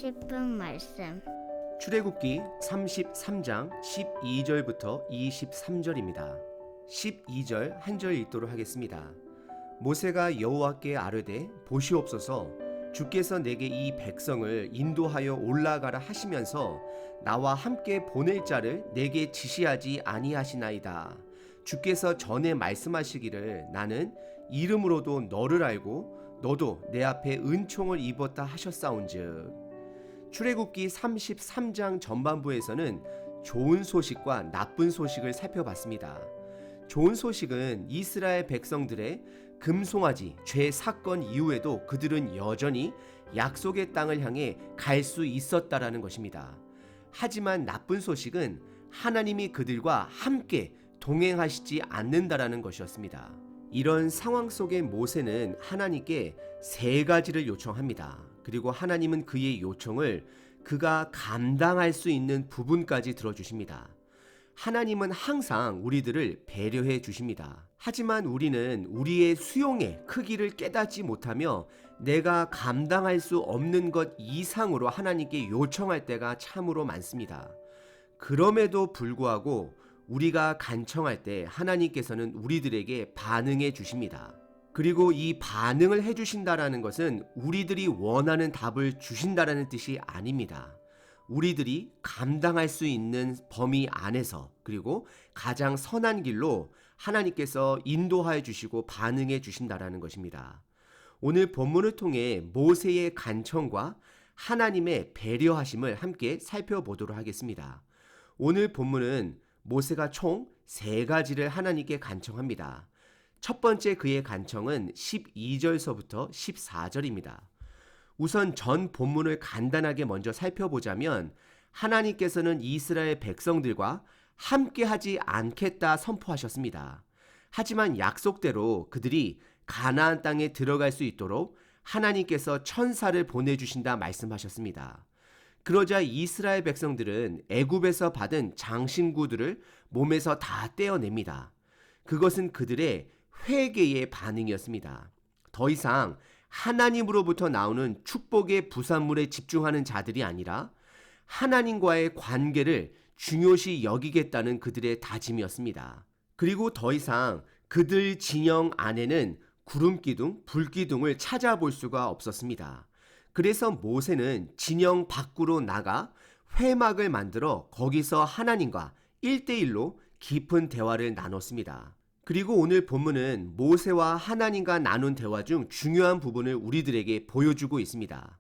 싶은 말씀. 출애굽기 33장 12절부터 23절입니다. 12절 한 절 읽도록 하겠습니다. 모세가 여호와께 아뢰되 보시옵소서, 주께서 내게 이 백성을 인도하여 올라가라 하시면서 나와 함께 보낼 자를 내게 지시하지 아니하시나이다. 주께서 전에 말씀하시기를 나는 이름으로도 너를 알고 너도 내 앞에 은총을 입었다 하셨사온즉. 출애굽기 33장 전반부에서는 좋은 소식과 나쁜 소식을 살펴봤습니다. 좋은 소식은 이스라엘 백성들의 금송아지 죄 사건 이후에도 그들은 여전히 약속의 땅을 향해 갈 수 있었다라는 것입니다. 하지만 나쁜 소식은 하나님이 그들과 함께 동행하시지 않는다라는 것이었습니다. 이런 상황 속에 모세는 하나님께 세 가지를 요청합니다. 그리고 하나님은 그의 요청을 그가 감당할 수 있는 부분까지 들어주십니다. 하나님은 항상 우리들을 배려해 주십니다. 하지만 우리는 우리의 수용의 크기를 깨닫지 못하며 내가 감당할 수 없는 것 이상으로 하나님께 요청할 때가 참으로 많습니다. 그럼에도 불구하고 우리가 간청할 때 하나님께서는 우리들에게 반응해 주십니다. 그리고 이 반응을 해 주신다라는 것은 우리들이 원하는 답을 주신다라는 뜻이 아닙니다. 우리들이 감당할 수 있는 범위 안에서 그리고 가장 선한 길로 하나님께서 인도하여 주시고 반응해 주신다라는 것입니다. 오늘 본문을 통해 모세의 간청과 하나님의 배려하심을 함께 살펴보도록 하겠습니다. 오늘 본문은 모세가 총 3가지를 하나님께 간청합니다. 첫 번째 그의 간청은 12절서부터 14절입니다. 우선 전 본문을 간단하게 먼저 살펴보자면 하나님께서는 이스라엘 백성들과 함께하지 않겠다 선포하셨습니다. 하지만 약속대로 그들이 가나안 땅에 들어갈 수 있도록 하나님께서 천사를 보내주신다 말씀하셨습니다. 그러자 이스라엘 백성들은 애굽에서 받은 장신구들을 몸에서 다 떼어냅니다. 그것은 그들의 회개의 반응이었습니다. 더 이상 하나님으로부터 나오는 축복의 부산물에 집중하는 자들이 아니라 하나님과의 관계를 중요시 여기겠다는 그들의 다짐이었습니다. 그리고 더 이상 그들 진영 안에는 구름기둥, 불기둥을 찾아볼 수가 없었습니다. 그래서 모세는 진영 밖으로 나가 회막을 만들어 거기서 하나님과 1대1로 깊은 대화를 나눴습니다. 그리고 오늘 본문은 모세와 하나님과 나눈 대화 중 중요한 부분을 우리들에게 보여주고 있습니다.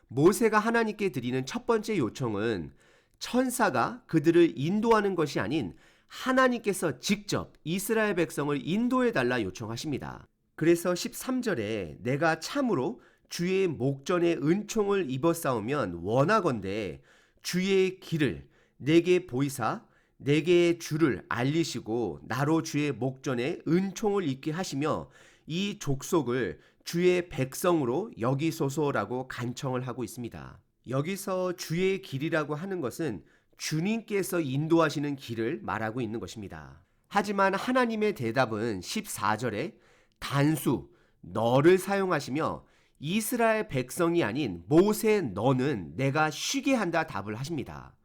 모세가 하나님께 드리는 첫 번째 요청은 천사가 그들을 인도하는 것이 아닌 하나님께서 직접 이스라엘 백성을 인도해 달라 요청하십니다. 그래서 13절에 내가 참으로 주의 목전에 은총을 입었사오면 원하건대 주의 길을 내게 보이사 내게 주를 알리시고 나로 주의 목전에 은총을 입게 하시며 이 족속을 주의 백성으로 여기소서라고 간청을 하고 있습니다. 여기서 주의 길이라고 하는 것은 주님께서 인도하시는 길을 말하고 있는 것입니다. 하지만 하나님의 대답은 14절에 단수 너를 사용하시며 이스라엘 백성이 아닌 모세 너는 내가 쉬게 한다 답을 하십니다.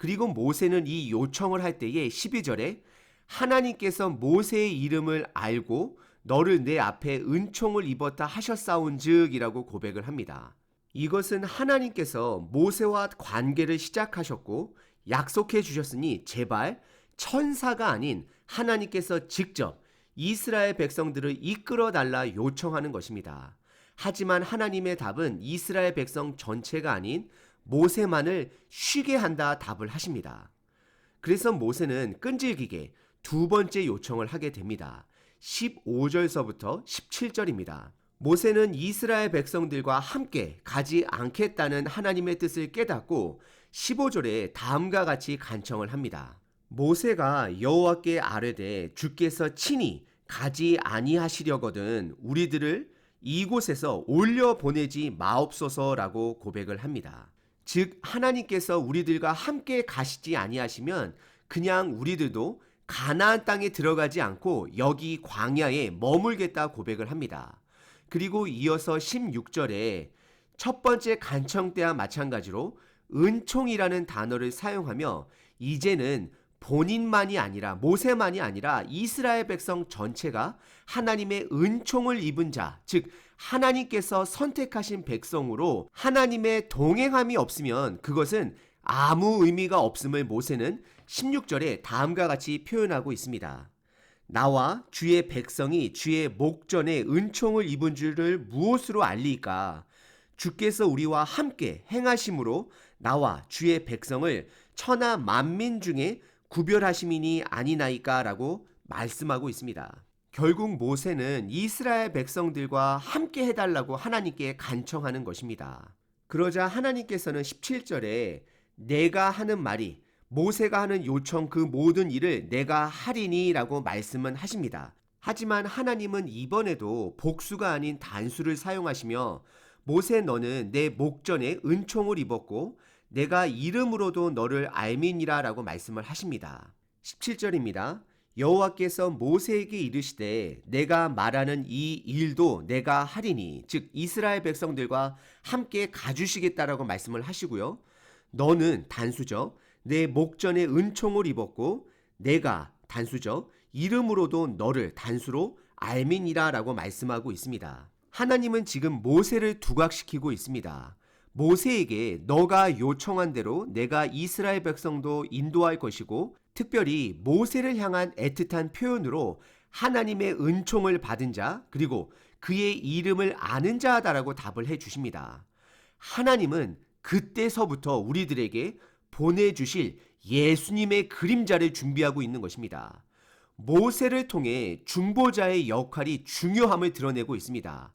그리고 모세는 이 요청을 할 때에 12절에 하나님께서 모세의 이름을 알고 너를 내 앞에 은총을 입었다 하셨사온즉 이라고 고백을 합니다. 이것은 하나님께서 모세와 관계를 시작하셨고 약속해 주셨으니 제발 천사가 아닌 하나님께서 직접 이스라엘 백성들을 이끌어 달라 요청하는 것입니다. 하지만 하나님의 답은 이스라엘 백성 전체가 아닌 모세만을 쉬게 한다 답을 하십니다. 그래서 모세는 끈질기게 두 번째 요청을 하게 됩니다. 15절서부터 17절입니다. 모세는 이스라엘 백성들과 함께 가지 않겠다는 하나님의 뜻을 깨닫고 15절에 다음과 같이 간청을 합니다. 모세가 여호와께 아뢰되 주께서 친히 가지 아니하시려거든 우리들을 이곳에서 올려 보내지 마옵소서라고 고백을 합니다. 즉 하나님께서 우리들과 함께 가시지 아니하시면 그냥 우리들도 가나안 땅에 들어가지 않고 여기 광야에 머물겠다 고백을 합니다. 그리고 이어서 16절에 첫 번째 간청 때와 마찬가지로 은총이라는 단어를 사용하며 이제는 본인만이 아니라 모세만이 아니라 이스라엘 백성 전체가 하나님의 은총을 입은 자, 즉 하나님께서 선택하신 백성으로 하나님의 동행함이 없으면 그것은 아무 의미가 없음을 모세는 16절에 다음과 같이 표현하고 있습니다. 나와 주의 백성이 주의 목전에 은총을 입은 줄을 무엇으로 알리까? 주께서 우리와 함께 행하심으로 나와 주의 백성을 천하 만민 중에 구별하심이니 아니나이까 라고 말씀하고 있습니다. 결국 모세는 이스라엘 백성들과 함께 해달라고 하나님께 간청하는 것입니다. 그러자 하나님께서는 17절에 내가 하는 말이 모세가 하는 요청 그 모든 일을 내가 하리니 라고 말씀은 하십니다. 하지만 하나님은 이번에도 복수가 아닌 단수를 사용하시며 모세 너는 내 목전에 은총을 입었고 내가 이름으로도 너를 알미니라 라고 말씀을 하십니다. 17절입니다. 여호와께서 모세에게 이르시되 내가 말하는 이 일도 내가 하리니 즉 이스라엘 백성들과 함께 가주시겠다라고 말씀을 하시고요. 너는 단수죠. 내 목전에 은총을 입었고 내가 단수죠. 이름으로도 너를 단수로 알미니라 라고 말씀하고 있습니다. 하나님은 지금 모세를 두각시키고 있습니다. 모세에게 너가 요청한 대로 내가 이스라엘 백성도 인도할 것이고 특별히 모세를 향한 애틋한 표현으로 하나님의 은총을 받은 자 그리고 그의 이름을 아는 자다라고 답을 해 주십니다. 하나님은 그때서부터 우리들에게 보내주실 예수님의 그림자를 준비하고 있는 것입니다. 모세를 통해 중보자의 역할이 중요함을 드러내고 있습니다.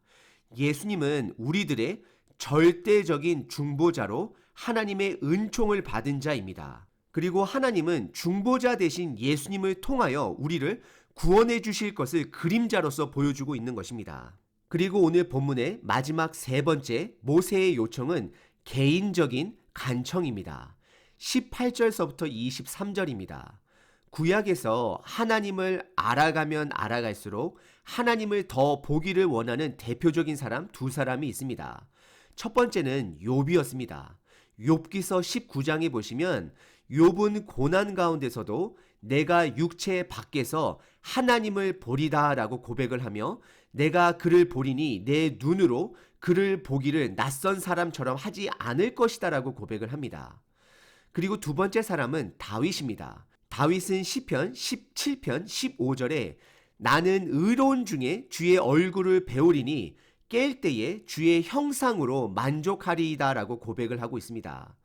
예수님은 우리들의 절대적인 중보자로 하나님의 은총을 받은 자입니다. 그리고 하나님은 중보자 대신 예수님을 통하여 우리를 구원해 주실 것을 그림자로서 보여주고 있는 것입니다. 그리고 오늘 본문의 마지막 세 번째 모세의 요청은 개인적인 간청입니다. 18절서부터 23절입니다. 구약에서 하나님을 알아가면 알아갈수록 하나님을 더 보기를 원하는 대표적인 사람 두 사람이 있습니다. 첫 번째는 욥이었습니다. 욥기서 19장에 보시면 욥은 고난 가운데서도 내가 육체 밖에서 하나님을 보리다 라고 고백을 하며 내가 그를 보리니 내 눈으로 그를 보기를 낯선 사람처럼 하지 않을 것이다 라고 고백을 합니다. 그리고 두 번째 사람은 다윗입니다. 다윗은 시편 17편 15절에 나는 의로운 중에 주의 얼굴을 배우리니 깰 때에 주의 형상으로 만족하리이다 라고 고백을 하고 있습니다.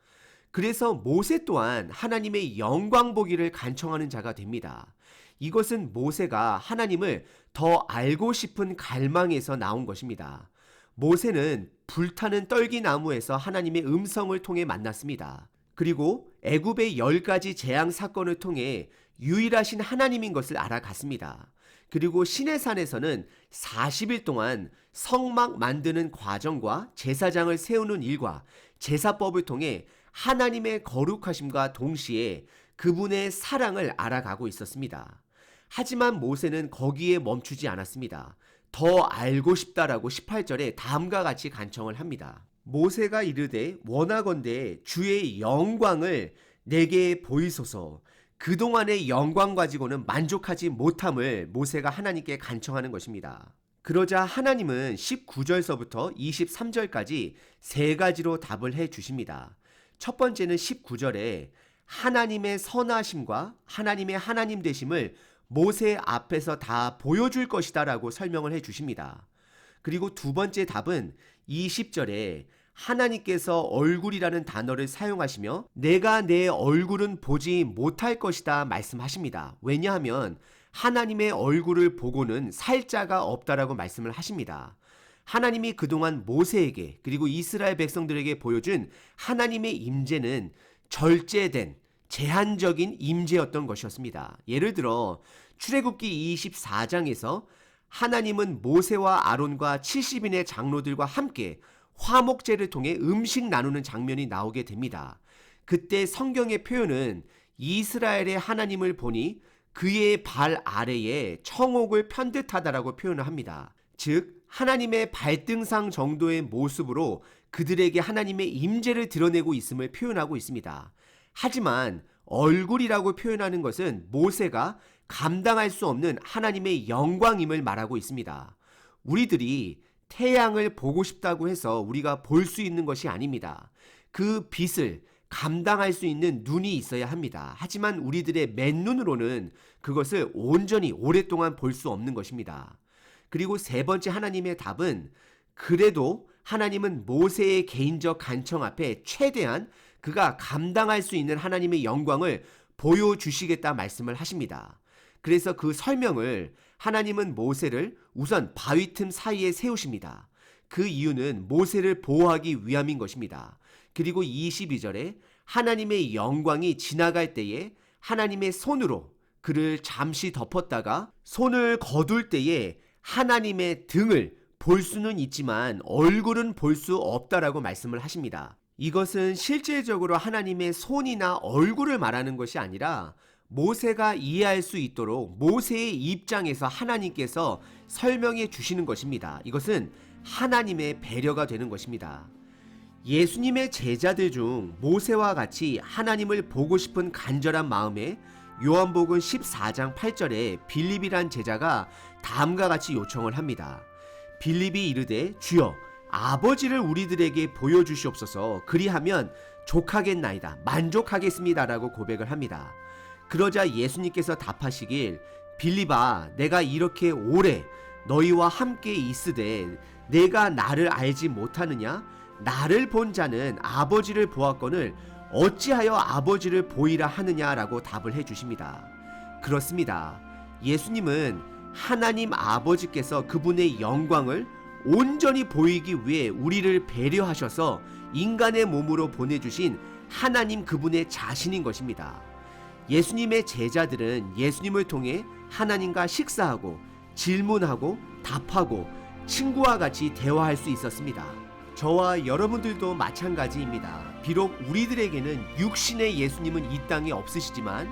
그래서 모세 또한 하나님의 영광 보기를 간청하는 자가 됩니다. 이것은 모세가 하나님을 더 알고 싶은 갈망에서 나온 것입니다. 모세는 불타는 떨기나무에서 하나님의 음성을 통해 만났습니다. 그리고 애굽의 10가지 재앙 사건을 통해 유일하신 하나님인 것을 알아갔습니다. 그리고 시내산에서는 40일 동안 성막 만드는 과정과 제사장을 세우는 일과 제사법을 통해 하나님의 거룩하심과 동시에 그분의 사랑을 알아가고 있었습니다. 하지만 모세는 거기에 멈추지 않았습니다. 더 알고 싶다라고 18절에 다음과 같이 간청을 합니다. 모세가 이르되 원하건대 주의 영광을 내게 보이소서. 그동안의 영광 가지고는 만족하지 못함을 모세가 하나님께 간청하는 것입니다. 그러자 하나님은 19절서부터 23절까지 세 가지로 답을 해 주십니다. 첫 번째는 19절에 하나님의 선하심과 하나님의 하나님 되심을 모세 앞에서 다 보여줄 것이다 라고 설명을 해 주십니다. 그리고 두 번째 답은 20절에 하나님께서 얼굴이라는 단어를 사용하시며 내가 내 얼굴은 보지 못할 것이다 말씀하십니다. 왜냐하면 하나님의 얼굴을 보고는 살 자가 없다라고 말씀을 하십니다. 하나님이 그동안 모세에게 그리고 이스라엘 백성들에게 보여준 하나님의 임재는 절제된 제한적인 임재였던 것이었습니다. 예를 들어 출애굽기 24장에서 하나님은 모세와 아론과 70인의 장로들과 함께 화목제를 통해 음식 나누는 장면이 나오게 됩니다. 그때 성경의 표현은 이스라엘의 하나님을 보니 그의 발 아래에 청옥을 편듯하다라고 표현을 합니다. 즉 하나님의 발등상 정도의 모습으로 그들에게 하나님의 임재를 드러내고 있음을 표현하고 있습니다. 하지만 얼굴이라고 표현하는 것은 모세가 감당할 수 없는 하나님의 영광임을 말하고 있습니다. 우리들이 태양을 보고 싶다고 해서 우리가 볼 수 있는 것이 아닙니다. 그 빛을 감당할 수 있는 눈이 있어야 합니다. 하지만 우리들의 맨눈으로는 그것을 온전히 오랫동안 볼 수 없는 것입니다. 그리고 세 번째 하나님의 답은 그래도 하나님은 모세의 개인적 간청 앞에 최대한 그가 감당할 수 있는 하나님의 영광을 보여주시겠다 말씀을 하십니다. 그래서 그 설명을 하나님은 모세를 우선 바위 틈 사이에 세우십니다. 그 이유는 모세를 보호하기 위함인 것입니다. 그리고 22절에 하나님의 영광이 지나갈 때에 하나님의 손으로 그를 잠시 덮었다가 손을 거둘 때에 하나님의 등을 볼 수는 있지만 얼굴은 볼 수 없다라고 말씀을 하십니다. 이것은 실질적으로 하나님의 손이나 얼굴을 말하는 것이 아니라 모세가 이해할 수 있도록 모세의 입장에서 하나님께서 설명해 주시는 것입니다. 이것은 하나님의 배려가 되는 것입니다. 예수님의 제자들 중 모세와 같이 하나님을 보고 싶은 간절한 마음에 요한복음 14장 8절에 빌립이란 제자가 다음과 같이 요청을 합니다. 빌립이 이르되 주여 아버지를 우리들에게 보여주시옵소서. 그리하면 족하겠나이다, 만족하겠습니다라고 고백을 합니다. 그러자 예수님께서 답하시길 빌립아 내가 이렇게 오래 너희와 함께 있으되 내가 나를 알지 못하느냐? 나를 본 자는 아버지를 보았거늘 어찌하여 아버지를 보이라 하느냐라고 답을 해주십니다. 그렇습니다. 예수님은 하나님 아버지께서 그분의 영광을 온전히 보이기 위해 우리를 배려하셔서 인간의 몸으로 보내주신 하나님 그분의 자신인 것입니다. 예수님의 제자들은 예수님을 통해 하나님과 식사하고 질문하고 답하고 친구와 같이 대화할 수 있었습니다. 저와 여러분들도 마찬가지입니다. 비록 우리들에게는 육신의 예수님은 이 땅에 없으시지만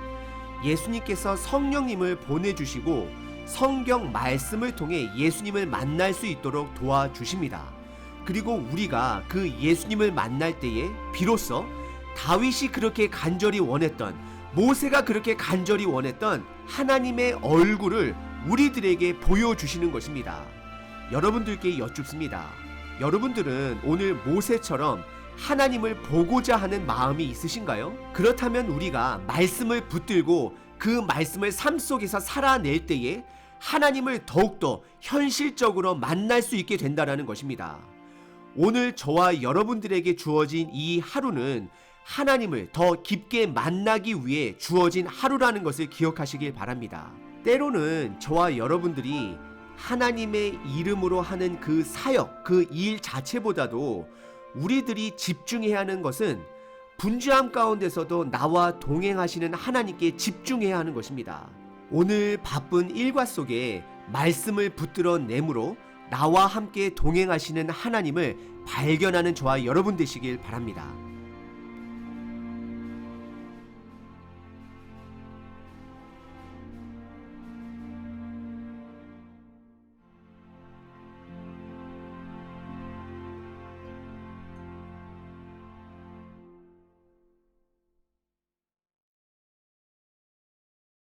예수님께서 성령님을 보내주시고 성경 말씀을 통해 예수님을 만날 수 있도록 도와주십니다. 그리고 우리가 그 예수님을 만날 때에 비로소 다윗이 그렇게 간절히 원했던, 모세가 그렇게 간절히 원했던 하나님의 얼굴을 우리들에게 보여주시는 것입니다. 여러분들께 여쭙습니다. 여러분들은 오늘 모세처럼 하나님을 보고자 하는 마음이 있으신가요? 그렇다면 우리가 말씀을 붙들고 그 말씀을 삶 속에서 살아낼 때에 하나님을 더욱더 현실적으로 만날 수 있게 된다는 것입니다. 오늘 저와 여러분들에게 주어진 이 하루는 하나님을 더 깊게 만나기 위해 주어진 하루라는 것을 기억하시길 바랍니다. 때로는 저와 여러분들이 하나님의 이름으로 하는 그 사역, 그 일 자체보다도 우리들이 집중해야 하는 것은 분주함 가운데서도 나와 동행하시는 하나님께 집중해야 하는 것입니다. 오늘 바쁜 일과 속에 말씀을 붙들어 내므로 나와 함께 동행하시는 하나님을 발견하는 저와 여러분 되시길 바랍니다.